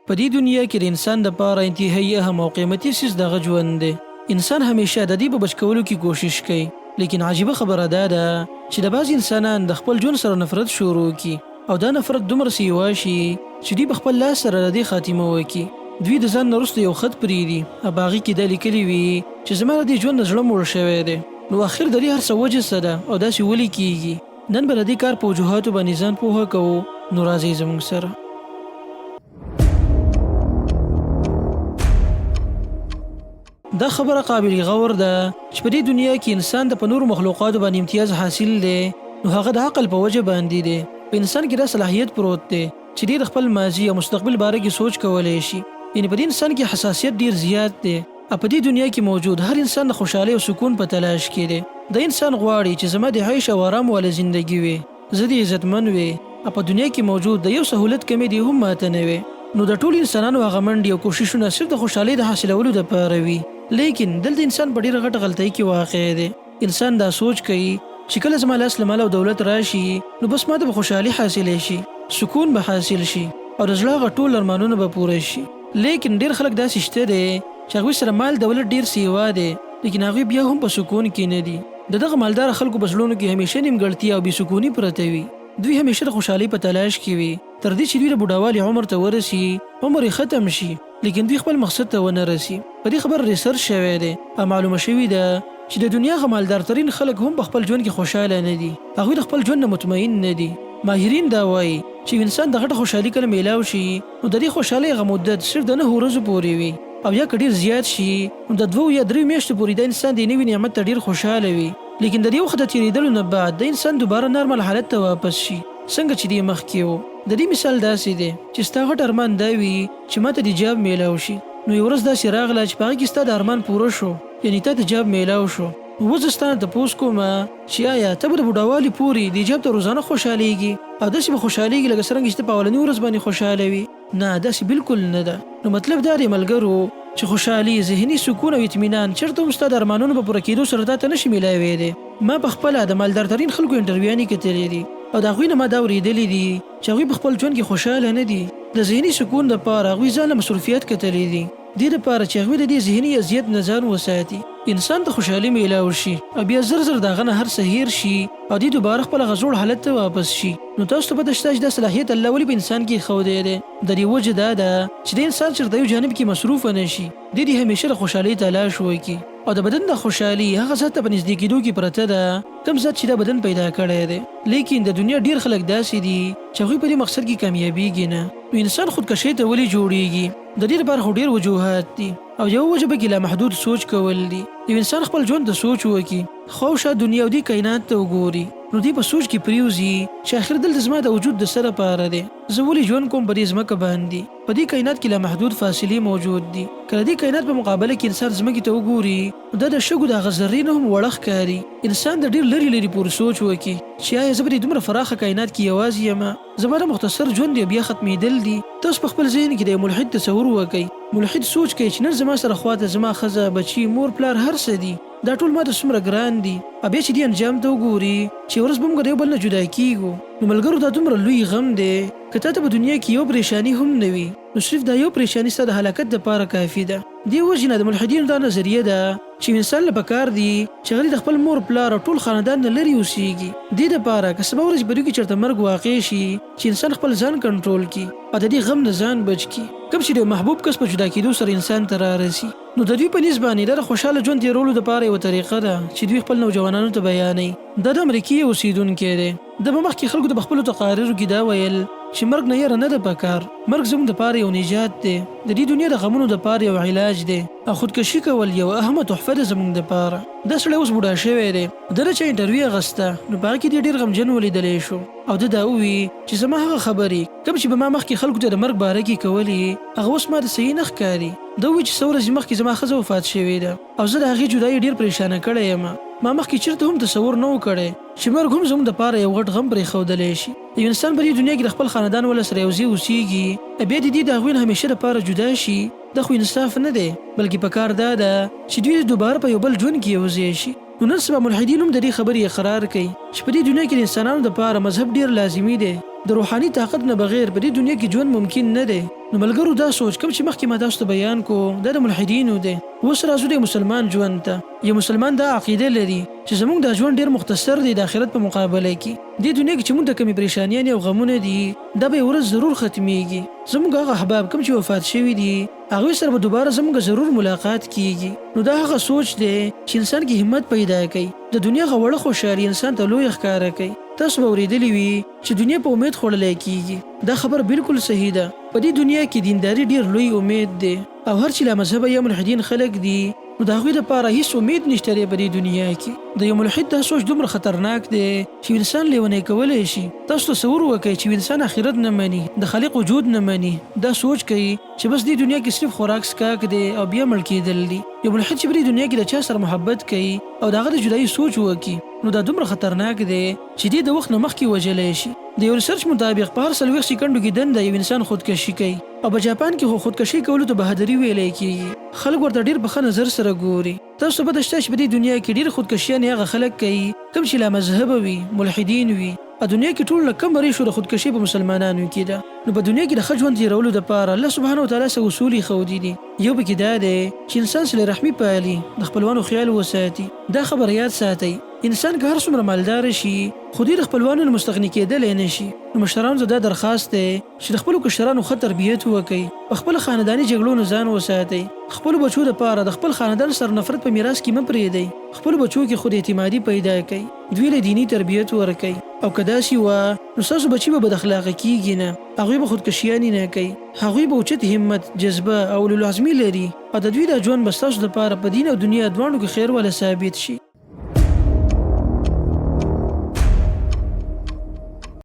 په دې دنیا کې د انسان دپاره انتهایی اهم او قیمتي څیز دغه ژوند دی. انسان همیشه د دې په بچ کولو کې کوشش کوي، لیکن عجیبه خبره دا ده چې د بعض انسانان د خپل ژوند سره نفرت شروع کی او دا نفرت دومره سیوا شي چې دوی په خپل لاس سره د دې خاتمه وکړي. دوی د ځان نه وروسته یو خط پرېږدي او په هغې کې دا لیکلي وي چې زما د دې ژوند نه زړه موړ شوی دی. نو اخر د دې هر څه وجه څه ده او داسې ولې کیږي؟ نن به د دې کار په وجوهاتو باندې ځان پوهه کوو. نو راځئ زموږ سره. دا خبره قابل غور ده چې په دې دنیا کې انسان د په نورو مخلوقاتو باندې امتیاز حاصل دی، نو هغه د عقل په وجه باندې دی. په انسان کې دا صلاحیت پروت دی چې د خپل ماضي او مستقبل باره کې سوچ کولی شي. یعنی په دې انسان کې حساسیت ډیر زیات دی. په دې دنیا کې موجود هر انسان د خوشحالۍ او سکون په تلاش کې دی. د انسان غواړي چې زما د عیش او آرام والا زندگی وي، زه د عزتمن وي. په دنیا کې موجود د یو سهولت کمی دی هم ماته نه وي. نو د ټول انسانانو هغه منډې او کوششونه صرف د خوشحالۍ د حاصلولو دپاره وي. لیکن دلته انسان په ډېره غټه غلطۍ کې واقع دی. انسان دا سوچ کوي چې کله زما لاس له مال او دولت راشي نو بس ماته به خوشحالي حاصلی شي، سکون به حاصل شي او د زړه هغه ټول ارمانونه به پوره شي. لیکن ډېر خلک داسې شته دی چې هغوی سره مال دولت ډېر سیوا دی، لیکن هغوی بیا هم په سکون کې نه دي. د دغه مالدار خلکو په زړونو کې همیشه نیمګړتیا او بې سکوني پرته وي. دوی همیشه د خوشحالۍ په تلاش کې وي تر دې چې دوی د بوډاوالي عمر ته ورسي، عمر یې ختم شي، لیکن دوی خپل مقصد ته ونه رسي. په دې خبر ریسرچ شوی دی او معلومه شوي ده چې د دنیا هغه مالدارترین خلک هم په خپل ژوند کې خوشحاله نه دي. هغوی د خپل ژوند نه مطمئن نه دي. ماهرین دا وایي چې انسان د غټه خوشحالي کله میلاو شي نو د دې خوشحالۍ هغه مدت صرف د 9 ورځو پورې وي، او یا که ډېر زیات شي نو د 2 یا 3 میاشتو پورې د انسان د نوي نعمت ته ډېر خوشحاله وي. لیکن د دې وخت د تېرېدلو نه بعد د انسان دوباره نارمل حالت ته واپس شي څنګه چې دې مخکې و. د دې مثال داسې دی چې ستا غټ ارمان دا وي چې ماته د جاب میلاو شي، نو یو ورځ داسې راغله چې په هغې کې ستا د ارمان پوره شو، یعنې تا ته جاب میلاو شو. نو زه ستا نه تپوس کومه چې آیا ته به د بوډاوالي پورې د جاب ته روزانه خوشحالېږي او داسې به خوشحالېږي لکه څرنګه چې ته په اولنۍ ورځ باندې خوشحاله وي؟ نه، داسې بالکل نه ده. نو مطلب دا دی ملګرو چې خوشحالي، ذهني سکون او اطمینان چېرته هم ستا د ارمانونو په پوره کېدو سره تا ته نشي میلاویدی. ما په خپله د مالدارترین خلکو انټرویوانې کتلې دي او د هغوی نه ما دا اورېدلي دي چې هغوی په خپل ژوند کې خوشحاله نه دي. د ذهني سکون دپاره هغوی ځان له مصروفیت کتلی دي، دې دپاره چې هغوی د دې ذهني اذیت نه ځان وساتي. انسان ته خوشحالي میلاو شي او بیا زر زر د هغه نه هر څه هیر شي او دې دوباره خپل هغه زوړ حالت ته واپس شي. نو تاسو ته پته شته چې دا صلاحیت الله ولې په انسان کې ایښودی دی؟ د دې وجه دا ده چې د انسان چېرته یو جانب کې مصروفه نه شي، دې همیشه د خوشحالۍ تلاش وکړي او د بدن د خوشحالي هغه ذات ته په نږدې کېدو کې پرته ده کوم ذات چې دا بدن پیدا کړی دی. لیکن د دنیا ډېر خلک داسې دي چې هغوی په دې مقصد کې کامیابیږي نه. نو انسان خودکشۍ ته ولې جوړیږي؟ د دې لپاره خو ډېر وجوهات دي او یو وجه پکې لامحدود سوچ کول دي. یو انسان خپل ژوند ته سوچ وکړي، خواوشا دنیا او دې کائنات ته وګوري، نو دې په سوچ کې پریوزي چې آخر دلته زما د وجود د څه لپاره دی؟ زه ولې ژوند کوم په دې ځمکه باندې؟ په دې کائنات کې لامحدود فاصلې موجود دي. کله دې کائنات په مقابله کې انسان ځمکې ته وګوري نو دا د شګو د هغه ذرې نه هم وړه ښکاري. انسان د ډېر لرې لرې پورې سوچ وکړي چې آیا زه په دې دومره پراخه کائنات کې یوازې یمه؟ زما د مختصر ژوند دی بیا ختمېدل دي. تاسو په خپل ذهن کې د ملحد تصور وکړئ. ملحد سوچ کوي چې نن زما سره خواته زما ښځه، بچي، مور، پلار هر څه دي، دا ټول ماته څومره ګران دي. بیا چې دې انجام ته وګوري چې ورځ به موږ د یو بل نه جدا کېږو، نو ملګرو دا دومره لوی غم دی که تا ته په دنیا کې یو پریشاني هم نه وي نو صرف دا یو پریشاني ستا د هلاکت دپاره کافي ده. دې وجې نه د ملحدینو دا نظریه ده چې انسان له پکار دي چې هغه د خپل مور، پلار او ټول خاندان نه لرې اوسېږي. دې دپاره که سبا ورځ په دوی کې چېرته مرګ واقع شي چې انسان خپل ځان کنټرول کړي او د دې غم نه ځان بچ کړي. کوم چې د محبوب کس په جدا کېدو سره انسان ته رارسي، نو د دوی په نسبت باندې دا د خوشحاله ژوند تېرولو دپاره یوه طریقه ده چې دوی خپل نوجوانانو ته بیانوي. دا د امریکې اوسېدونکی دی. د به مخکې خلکو ته په خپلو تقاریرو کې دا ویل چې مرګ نه یره نه ده پکار، مرګ زموږ دپاره یو نجات دی، د دې دنیا د غمونو دپاره یو علاج دی او خودکشي کول یو اهمه تحفه ده زموږ دپاره. دا سړی اوس بوډا شوی دی، د ده چې انټرویو اخیسته نو په هغه کې دې ډېر غمجن ولیدلی شو او ده دا ووي چې زما هغه خبرې کوم چې به ما مخکې خلکو ته د مرګ باره کې کولې هغه اوس ما ته صحیح نه ښکاري. ده ووي چې څه ورځې مخکې زما ښځه وفات شوې ده او زه د هغې جدایي ډېر پریشانه کړی یم. ما مخکې چېرته هم تصور نه و کړی چې مرګ هم زموږ دپاره یو غټ غم پرېښودلی شي. یو انسان په دې دنیا کې د خپل خاندان وله سره یو ځای اوسېږي بیا د دې د هغوی نه همیشه دپاره جدا شي، دا خو انصاف نه دی، بلکې پکار دا ده چې دوی دوباره په یو بل ژوند کې یو ځای شي. نو نن سبا ملحدین هم د دې خبرې اقرار کوي چې په دې دنیا کې د انسانانو دپاره مذهب ډېر لازمي دی د روحاني طاقت نه بغیر په دې دنیا کې ژوند ممکن نه دی. نو ملګرو دا سوچ کوم چې مخکې ما تاسو ته بیان کو دا د ملحدینو دی. اوس راځو د مسلمان ژوند ته. یو مسلمان دا عقیده لري چې زموږ دا ژوند ډیر مختصر دی د آخرت په مقابله کې. دې دنیا کې چې موږ ته کومې پریشانیانې او غمونه دي دا به ورځ ضرور ختمیږي. زموږ هغه احباب کوم چې وفات شوي دي هغوی سره به دوباره زموږ ضرور ملاقات کیږي. نو دا هغه سوچ دی چې انسان کې همت پیدا کوي. د دنیا هغه وړه خوشحالي انسان ته لوی ښکاره کوي. تاسو به اورېدلي وي چې دنیا په امید خوړلی کیږي. دا خبر بالکل صحیح ده. په دې دنیا کې دینداري ډیر لوی امید دی او هر چې لا مذهبه یا ملحدین خلک دي نو د هغوی دپاره هیڅ امید نشته دی په دې دنیا کې. د یو ملحد دا سوچ دومره خطرناک دی چې انسان لیونی کولی شي. تاسو تصور وکړئ چې انسان آخرت نه مني، د خالق وجود نه مني، دا سوچ کوي چې بس دې دنیا کې صرف خوراک سکاک دی او بیا مړ کېدل دي. یو ملحد چې په دې دنیا کې د چا سره محبت کوي او د هغه د جدایي سوچ وکړي نو دا دومره خطرناک دی چې دې د وخت نه مخکې وژلی شي. د یو ریسرچ مطابق په هر 40 سکندو کې دنده یو انسان خودکشي کوي او په جاپان کې خودکشي کولو ته بهادري ویلی کېږي. خلک ورته ډېر په ښه نظر سره ګوري. تاسو پته شته چې په دې دنیا کې ډېر خودکشیانې هغه خلک کوي کوم چې لا مذهبه وي، ملحدین وي. په دنیا کې ټول نه کم ریشو د خودکشي په مسلمانانو کې ده. نو په دنیا کې د ښه ژوند تېرولو دپاره الله سبحانه وتعالی څه اصول یې ښودي دي. یو پکې دا دی چې انسان صله رحمي پالي، د خپلوانو خیال وساتي. دا خبره یاد ساتئ، انسان که هر څومره مالدار شي خو د خپلوانو نه مستغني کېدلی نه شي. نو مشرانو ته دا درخواست دی چې د خپلو کشرانو ښه تربیت وکړئ، په خپله خانداني جګړو نه ځان وساتئ. خپلو بچو دپاره د خپل خاندان سره نفرت په میراث کې مه پرېږدئ. خپلو بچو کې خود اعتمادي پیدا کړئ، دوی له دیني تربیت ورکړئ. او که داسې وه نو ستاسو بچي به بد اخلاقه کېږي نه، هغوی به خودکشیانې نه کوي. هغوی به اوچت همت، جذبه او اولوالعزمي لري او د دوی دا ژوند به ستاسو دپاره په دین او دنیا دواړو کې خیر والا ثابت شي.